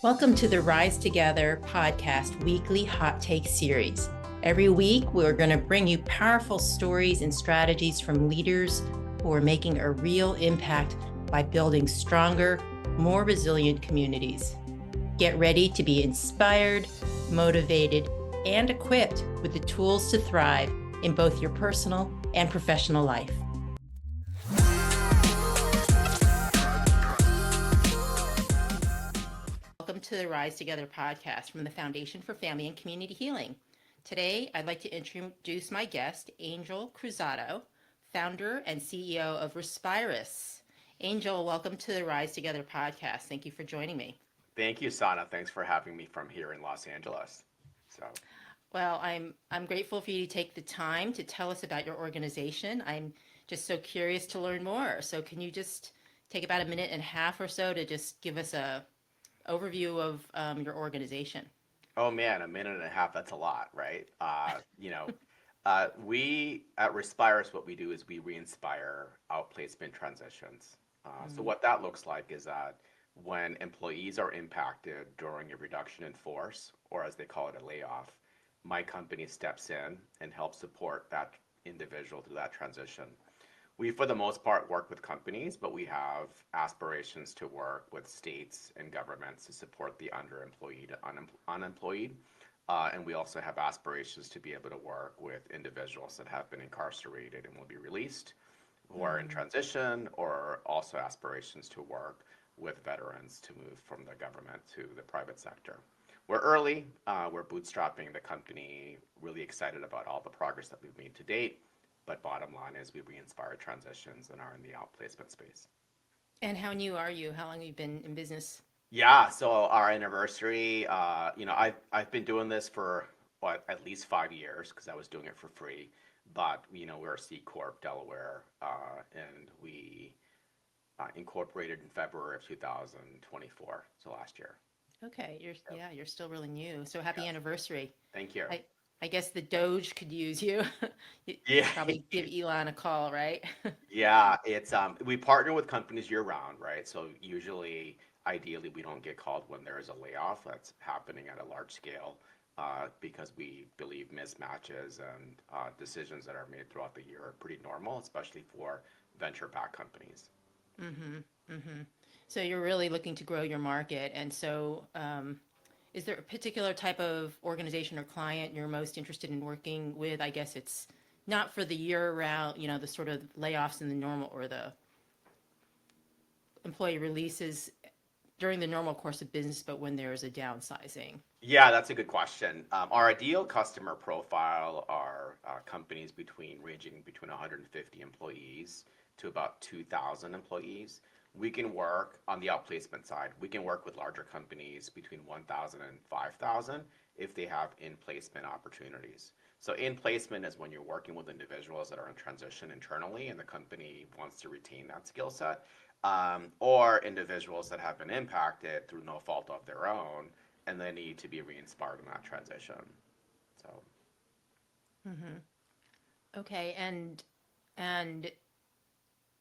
Welcome to the Rise Together podcast weekly hot take series. Every week, we're going to bring you powerful stories and strategies from leaders who are making a real impact by building stronger, more resilient communities. Get ready to be inspired, motivated, and equipped with the tools to thrive in both your personal and professional life. Welcome to the Rise Together podcast from the Foundation for Family and Community Healing. Today, I'd like to introduce my guest, Angel Cruzado, founder and CEO of Respirus. Angel, welcome to the Rise Together podcast. Thank you for joining me. Thank you, Sana. Thanks for having me from here in Los Angeles. So, Well, I'm grateful for you to take the time to tell us about your organization. I'm just so curious to learn more. So can you just take about a minute and a half or so to just give us a overview of your organization? oh man, a minute and a half, that's a lot, right? We at Respirus, what we do is we re-inspire outplacement transitions. So Mm, what that looks like is that when employees are impacted during a reduction in force, or as they call it, a layoff, my company steps in and helps support that individual through that transition. We, for the most part, work with companies, but we have aspirations to work with states and governments to support the underemployed, unemployed. And we also have aspirations to be able to work with individuals that have been incarcerated and will be released, who are in mm, transition, or also aspirations to work with veterans to move from the government to the private sector. We're early, we're bootstrapping the company, really excited about all the progress that we've made to date. But bottom line is we re-inspire transitions and are in the outplacement space. And how new are you? How long have you been in business? Yeah, so our anniversary, I've been doing this for what at least 5 years because I was doing it for free. But we're a C corp Delaware, and we incorporated in February of 2024, so last year. Okay, So, you're still really new. So happy yes, anniversary. thank you. I I guess the Doge could use you. You Yeah, probably give Elon a call, right? yeah, it's we partner with companies year round, right? So usually, ideally, we don't get called when there is a layoff that's happening at a large scale, because we believe mismatches and decisions that are made throughout the year are pretty normal, especially for venture-backed companies. Mm-hmm. Mm-hmm. So you're really looking to grow your market. And so, is there a particular type of organization or client you're most interested in working with? I guess it's not for the year round, the sort of layoffs in the normal or the employee releases during the normal course of business, but when there is a downsizing. Yeah, that's a good question. Our ideal customer profile are companies ranging between 150 employees to about 2,000 employees. We can work on the outplacement side. We can work with larger companies between 1,000 and 5,000 if they have in-placement opportunities. So in-placement is when you're working with individuals that are in transition internally and the company wants to retain that skill set, or individuals that have been impacted through no fault of their own and they need to be re-inspired in that transition. So, Mm-hmm. Okay, and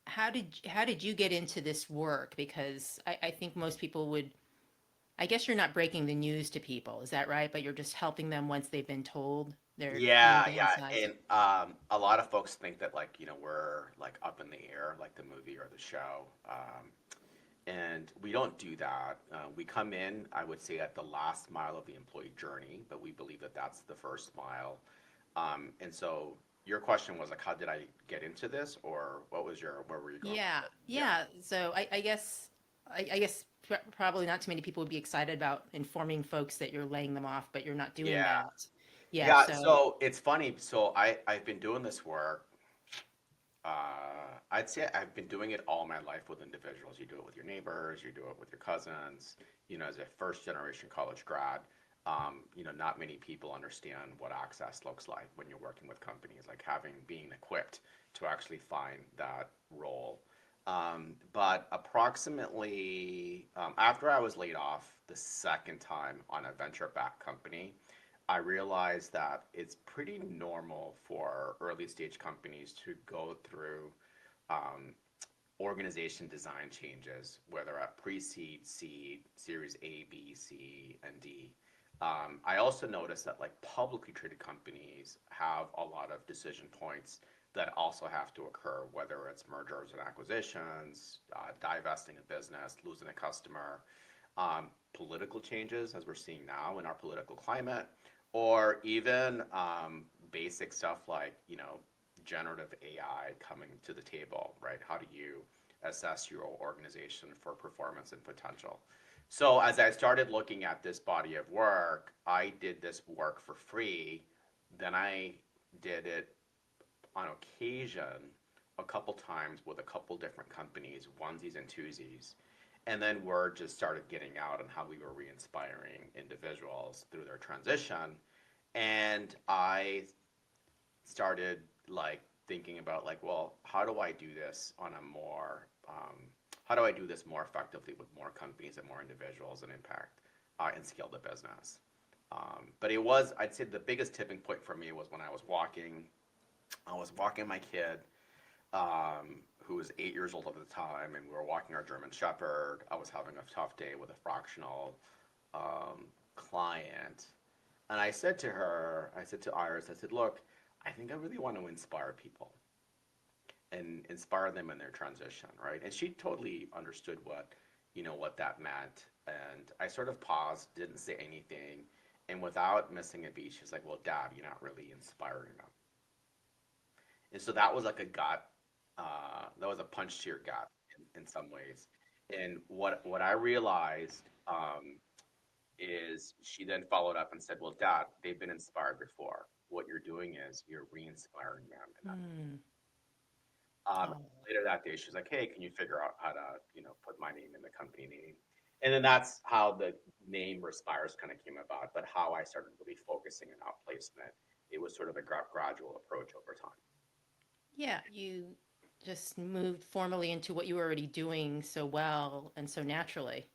how did you get into this work? Because I think most people would. I guess you're not breaking the news to people, is that right? But you're just helping them once they've been told they're being yeah, downsized. and a lot of folks think that like we're like up in the air, like the movie or the show, and we don't do that. We come in, I would say, at the last mile of the employee journey, but we believe that that's the first mile. And so your question was like, how did I get into this, or where were you going with Yeah, it? Yeah. yeah. So I guess probably not too many people would be excited about informing folks that you're laying them off, but you're not doing Yeah. that. Yeah. Yeah, So so it's funny. So I've been doing this work. I'd say I've been doing it all my life with individuals. You do it with your neighbors, you do it with your cousins. As a first generation college grad, not many people understand what access looks like when you're working with companies, like being equipped to actually find that role. But approximately after I was laid off the second time on a venture backed company, I realized that it's pretty normal for early stage companies to go through um, organization design changes, whether at pre-seed, seed, series A, B, C, and D. I also noticed that like publicly traded companies have a lot of decision points that also have to occur, whether it's mergers and acquisitions, divesting a business, losing a customer, political changes, as we're seeing now in our political climate, or even basic stuff like, generative AI coming to the table, right? How do you assess your organization for performance and potential? So as I started looking at this body of work, I did this work for free. Then I did it on occasion a couple times with a couple different companies, onesies and twosies. And then word just started getting out on how we were re-inspiring individuals through their transition. And I started like thinking about like, well, how do I do this on a more, how do I do this more effectively with more companies and more individuals and impact and scale the business? But it was, I'd say the biggest tipping point for me was when I was walking my kid, who was 8 years old at the time, and we were walking our German Shepherd. I was having a tough day with a fractional client. And I said to her, I said to Iris, I said, look, I think I really want to inspire people and inspire them in their transition, right? And she totally understood what that meant. And I sort of paused, didn't say anything. And without missing a beat, she's like, well, Dad, you're not really inspiring them. And so that was like a gut, that was a punch to your gut in some ways. And what I realized is she then followed up and said, well, Dad, they've been inspired before. What you're doing is you're re-inspiring them. Mm. Um, Oh, Later that day, she's like, hey, can you figure out how to, put my name in the company name? And then that's how the name Respires kind of came about. But how I started really focusing on outplacement, it was sort of a gradual approach over time. yeah. You just moved formally into what you were already doing so well and so naturally.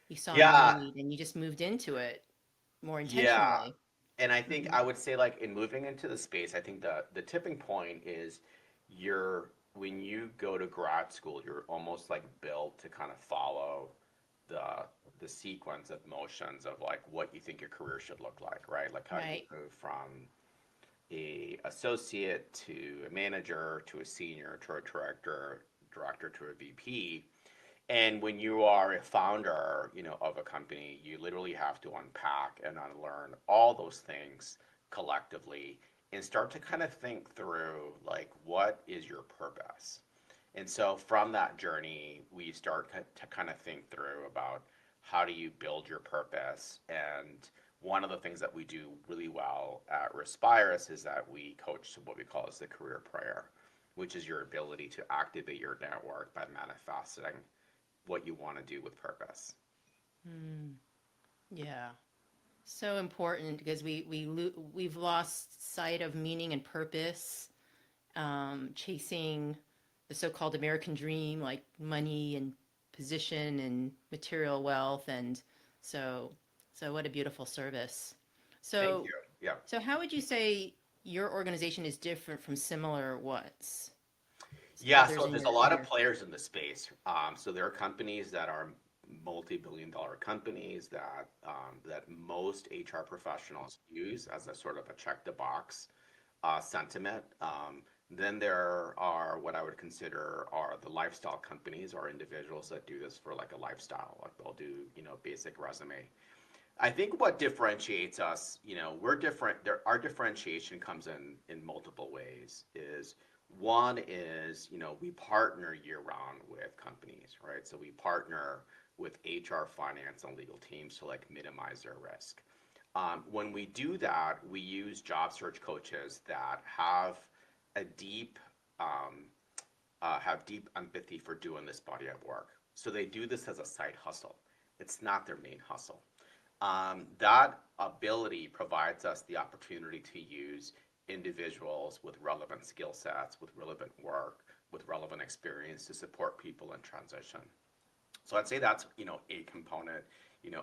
You saw a Yeah, need and you just moved into it more yeah. intentionally. And I think Hmm. I would say like in moving into the space, I think the tipping point is you're when you go to grad school, you're almost like built to kind of follow the the sequence of motions of like what you think your career should look like, right? Like how do you Right. move from a associate to a manager to a senior to a director to a VP. And when you are a founder, of a company, you literally have to unpack and unlearn all those things collectively and start to kind of think through like what is your purpose. And so from that journey, we start to kind of think through about how do you build your purpose. And one of the things that we do really well at Respirus is that we coach to what we call as the career prayer, which is your ability to activate your network by manifesting what you want to do with purpose. Mm. Yeah. So important because we've lost sight of meaning and purpose, chasing the so-called American dream, like money and position and material wealth, and so so what a beautiful service. Thank So you. Yeah. so how would you say your organization is different from similar ones? Yeah, Others so in there's a your lot of players in the space. So there are companies that are multi-billion-dollar companies that most HR professionals use as a sort of a check the box sentiment. Then there are what I would consider are the lifestyle companies or individuals that do this for like a lifestyle. Like they'll do, basic resume. I think what differentiates us, we're different. Our differentiation comes in multiple ways. Is one is, we partner year round with companies, right? So we partner with HR, finance, and legal teams to like minimize their risk. When we do that, we use job search coaches that a deep have deep empathy for doing this body of work. So they do this as a side hustle. It's not their main hustle. That ability provides us the opportunity to use individuals with relevant skill sets, with relevant work, with relevant experience to support people in transition. So I'd say that's, a component,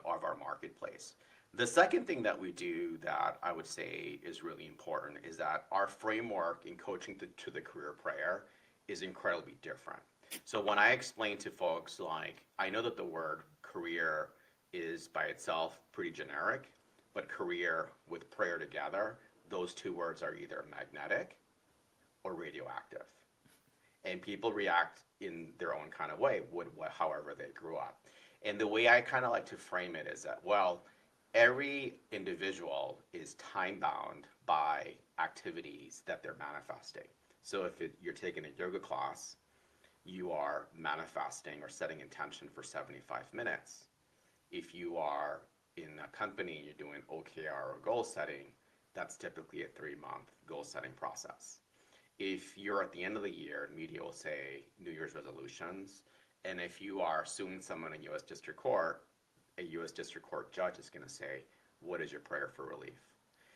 of our marketplace. The second thing that we do that I would say is really important is that our framework in coaching to the career prayer is incredibly different. So when I explain to folks, like, I know that the word career is by itself pretty generic, but career with prayer together, those two words are either magnetic or radioactive. And people react in their own kind of way, however they grew up. And the way I kind of like to frame it is that, well, every individual is time bound by activities that they're manifesting. So if you're taking a yoga class, you are manifesting or setting intention for 75 minutes. If you are in a company and you're doing OKR or goal setting, that's typically a 3-month goal setting process. If you're at the end of the year, media will say New Year's resolutions. And if you are suing someone in U.S. District Court, a U.S. District Court judge is going to say, what is your prayer for relief?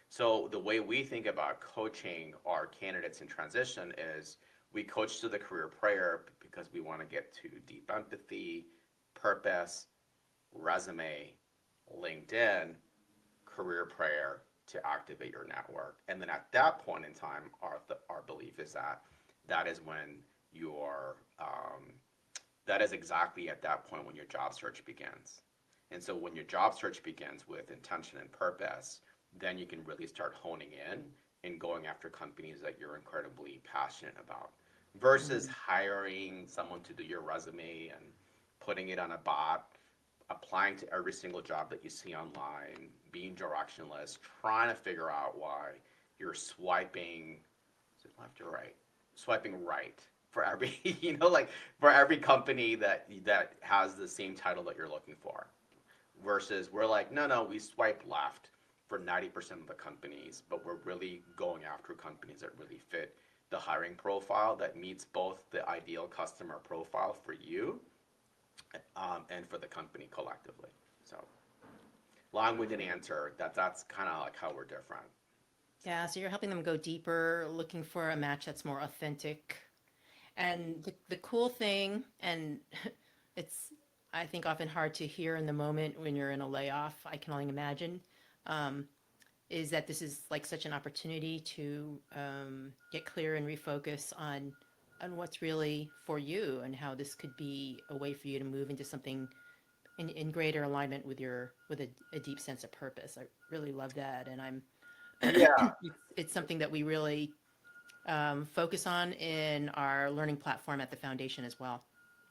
So the way we think about coaching our candidates in transition is we coach to the career prayer because we want to get to deep empathy, purpose, resume, LinkedIn, career prayer to activate your network. And then at that point in time, our belief is that that is when your that is exactly at that point when your job search begins. And so when your job search begins with intention and purpose, then you can really start honing in and going after companies that you're incredibly passionate about versus hiring someone to do your resume and putting it on a bot, applying to every single job that you see online, being directionless, trying to figure out why you're swiping, is it left or right? Swiping right for every, like for every company that has the same title that you're looking for. Versus we're like, no, we swipe left for 90% of the companies, but we're really going after companies that really fit the hiring profile that meets both the ideal customer profile for you and for the company collectively. So long-winded answer, that's kind of like how we're different. Yeah, so you're helping them go deeper, looking for a match that's more authentic. And the cool thing, and it's, I think, often hard to hear in the moment when you're in a layoff, I can only imagine, is that this is like such an opportunity to get clear and refocus on what's really for you and how this could be a way for you to move into something in greater alignment with a deep sense of purpose. I really love that, and I'm Yeah. it's something that we really focus on in our learning platform at the foundation as well.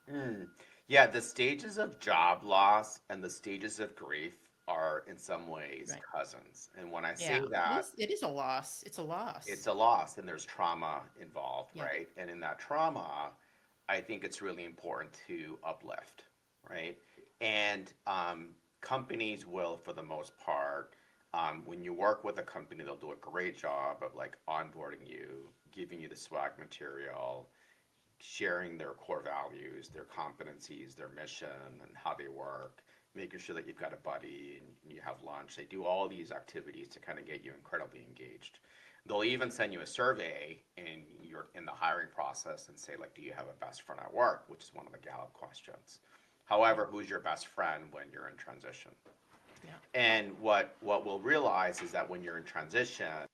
Mm. Yeah, the stages of job loss and the stages of grief are in some ways Right. cousins. And when I say Yeah. that, It is a loss. It's a it's loss. a loss and there's trauma involved, Yeah. right? And in that trauma, I think it's really important to uplift, right? And companies will, for the most part, when you work with a company, they'll do a great job of like onboarding you, giving you the swag material, sharing their core values, their competencies, their mission, and how they work, making sure that you've got a buddy and you have lunch. They do all these activities to kind of get you incredibly engaged. They'll even send you a survey and you're in the hiring process and say, like, do you have a best friend at work, which is one of the Gallup questions. Yeah. However, who's your best friend when you're in transition? Yeah. And what we'll realize is that when you're in transition,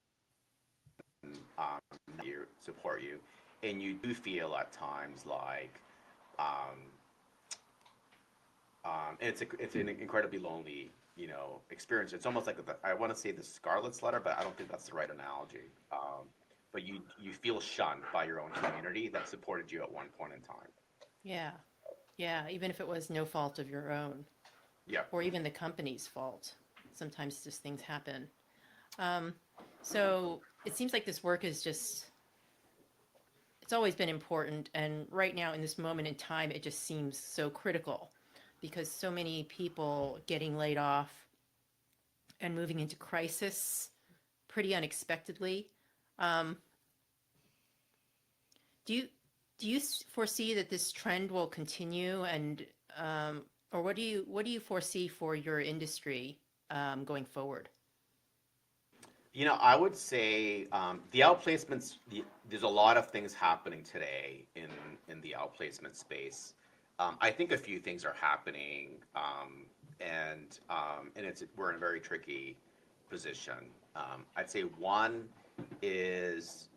um, you support you, and you do feel at times like um, and it's an incredibly lonely, experience. It's almost like I want to say the Scarlet's letter, but I don't think that's the right analogy. But you feel shunned by your own community that supported you at one point in time. Yeah. Yeah. Even if it was no fault of your own, Yeah. or even the company's fault, sometimes just things happen. Um, so it seems like this work is just, it's always been important. And right now, in this moment in time, it just seems so critical because so many people getting laid off and moving into crisis pretty unexpectedly. Um, do you do you foresee that this trend will continue, and or what do you foresee for your industry going forward? I would say the outplacements. There's a lot of things happening today in the outplacement space. I think a few things are happening, and we're in a very tricky position. I'd say one is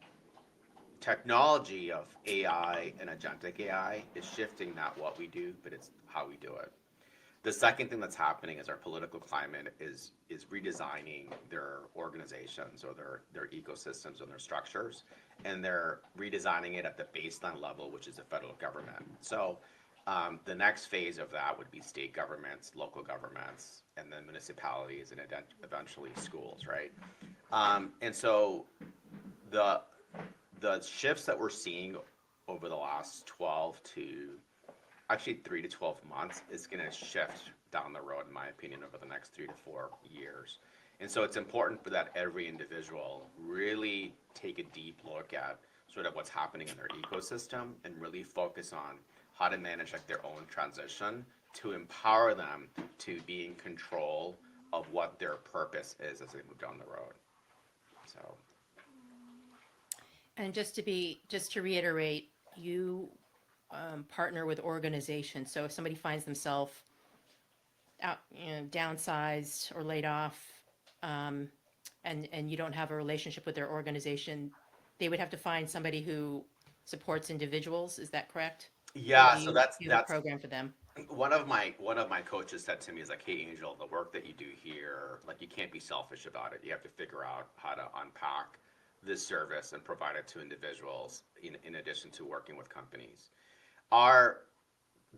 technology of AI and agentic AI is shifting not what we do, but it's how we do it. The second thing that's happening is our political climate is redesigning their organizations or their ecosystems and their structures, and they're redesigning it at the baseline level, which is the federal government. So the next phase of that would be state governments, local governments, and then municipalities, and eventually schools, right? And so the the shifts that we're seeing over the last 12 to actually 3 to 12 months is going to shift down the road, in my opinion, over the next 3 to 4 years. And so it's important for that every individual really take a deep look at sort of what's happening in their ecosystem and really focus on how to manage like their own transition to empower them to be in control of what their purpose is as they move down the road. So, And just to reiterate, you partner with organizations. So if somebody finds themselves out, downsized or laid off, and you don't have a relationship with their organization, they would have to find somebody who supports individuals. Is that correct? yeah, Do so you, that's do you have a that's program for them? one of my coaches said to me is like, hey Angel, the work that you do here, like you can't be selfish about it. You have to figure out how to unpack this service and provide it to individuals in addition to working with companies. Our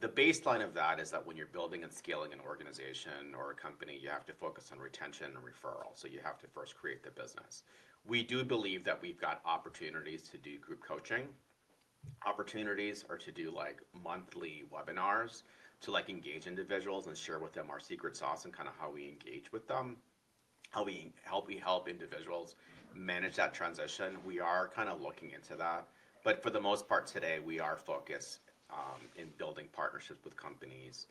The baseline of that is that when you're building and scaling an organization or a company, you have to focus on retention and referral. So you have to first create the business. We do believe that we've got opportunities to do group coaching. Opportunities are to do like monthly webinars to like engage individuals and share with them our secret sauce and kind of how we engage with them, how we help individuals manage that transition. We are kind of looking into that, but for the most part today, we are focused in building partnerships with companies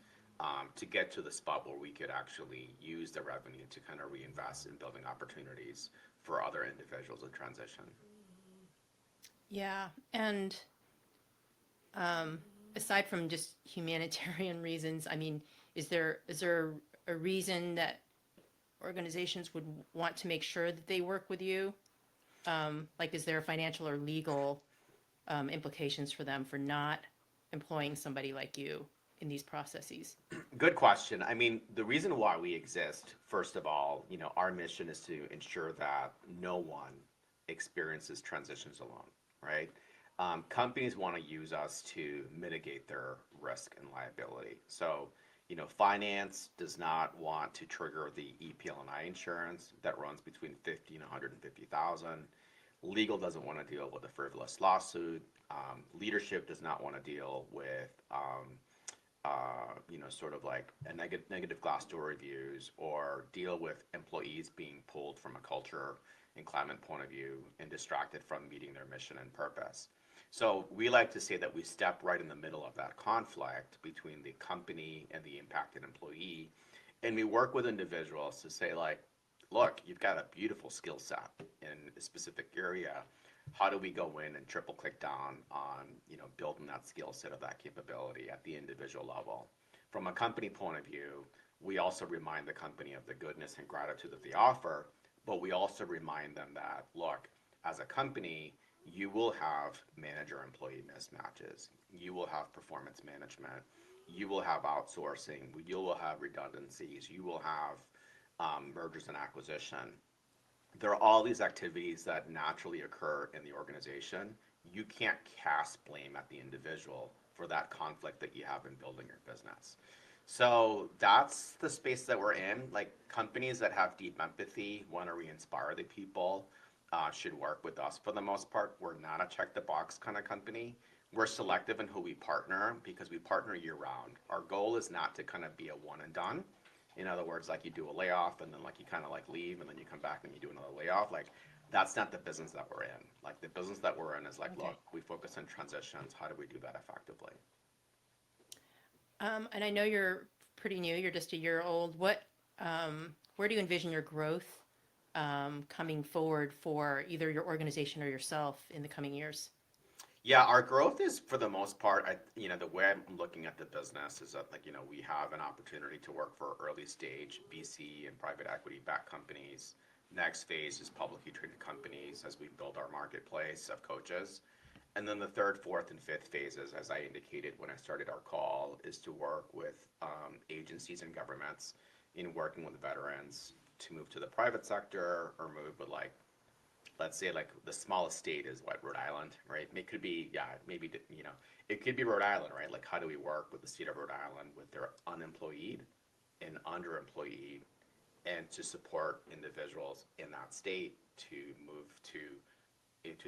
to get to the spot where we could actually use the revenue to kind of reinvest in building opportunities for other individuals in transition. Yeah, and aside from just humanitarian reasons, I mean, is there a reason that organizations would want to make sure that they work with you? Like, is there financial or legal implications for them for not employing somebody like you in these processes? Good question. I mean, the reason why we exist, first of all, our mission is to ensure that no one experiences transitions alone, right? Companies want to use us to mitigate their risk and liability. So, finance does not want to trigger the EPL&I insurance that runs between 50 and 150,000. Legal doesn't want to deal with a frivolous lawsuit. Leadership does not want to deal with, sort of like a negative Glassdoor reviews or deal with employees being pulled from a culture and climate point of view and distracted from meeting their mission and purpose. So we like to say that we step right in the middle of that conflict between the company and the impacted employee, and we work with individuals to say like, look, you've got a beautiful skill set in a specific area. How do we go in and triple click down on building that skill set of that capability at the individual level? From a company point of view, we also remind the company of the goodness and gratitude that they offer, but we also remind them that, look, as a company, you will have manager-employee mismatches. You will have performance management. You will have outsourcing. You will have redundancies. You will have mergers and acquisition. There are all these activities that naturally occur in the organization. You can't cast blame at the individual for that conflict that you have in building your business. So that's the space that we're in. Like companies that have deep empathy, want to re-inspire the people, should work with us for the most part. We're not a check the box kind of company. We're selective in who we partner because we partner year round. Our goal is not to kind of be a one and done. In other words, like you do a layoff and then like you kind of like leave and then you come back and you do another layoff. Like that's not the business that we're in. Like the business that we're in is like, Okay. look, we focus on transitions. How do we do that effectively? And I know you're pretty new. You're just a year old. Where do you envision your growth coming forward for either your organization or yourself in the coming years? Yeah, our growth is for the most part, the way I'm looking at the business is that like, we have an opportunity to work for early stage VC and private equity backed companies. Next phase is publicly traded companies as we build our marketplace of coaches. And then the third, fourth, and fifth phases, as I indicated when I started our call, is to work with agencies and governments in working with veterans to move to the private sector or move with, like, let's say, like, the smallest state is what, Rhode Island, right? It could be, yeah, maybe, it could be Rhode Island, right? Like, how do we work with the state of Rhode Island with their unemployed and underemployed, and to support individuals in that state to move to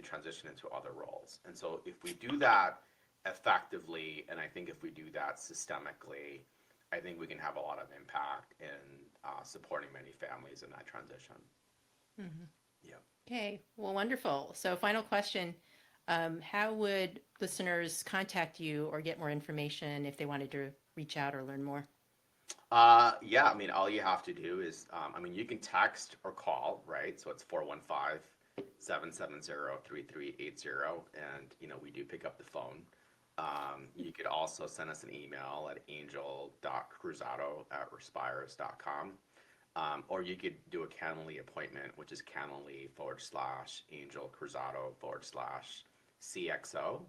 transition into other roles. And so if we do that effectively, and I think if we do that systemically, I think we can have a lot of impact in supporting many families in that transition. Mm-hmm. Yeah. Okay, well, wonderful. So final question, how would listeners contact you or get more information if they wanted to reach out or learn more? Yeah, I mean, all you have to do is, you can text or call, right? So it's 415-770-3380, and, we do pick up the phone. You could also send us an email at angel.cruzado@respires.com. Or you could do a Calendly appointment, which is Calendly/Angel Cruzado/CXO.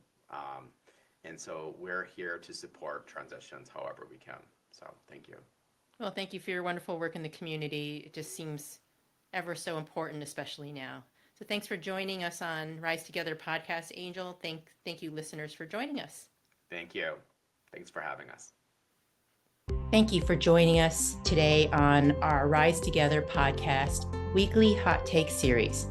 And so we're here to support transitions however we can. So thank you. Well, thank you for your wonderful work in the community. It just seems ever so important, especially now. So thanks for joining us on Rise Together podcast, Angel. Thank you, listeners, for joining us. Thank you. Thanks for having us. Thank you for joining us today on our Rise Together podcast weekly hot take series.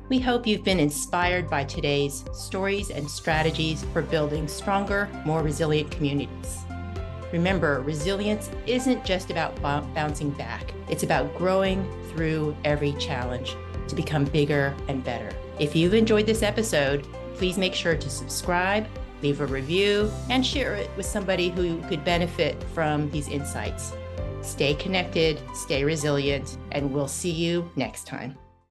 We hope you've been inspired by today's stories and strategies for building stronger, more resilient communities. Remember, resilience isn't just about bouncing back. It's about growing through every challenge to become bigger and better. If you've enjoyed this episode, please make sure to subscribe, leave a review, and share it with somebody who could benefit from these insights. Stay connected, stay resilient, and we'll see you next time.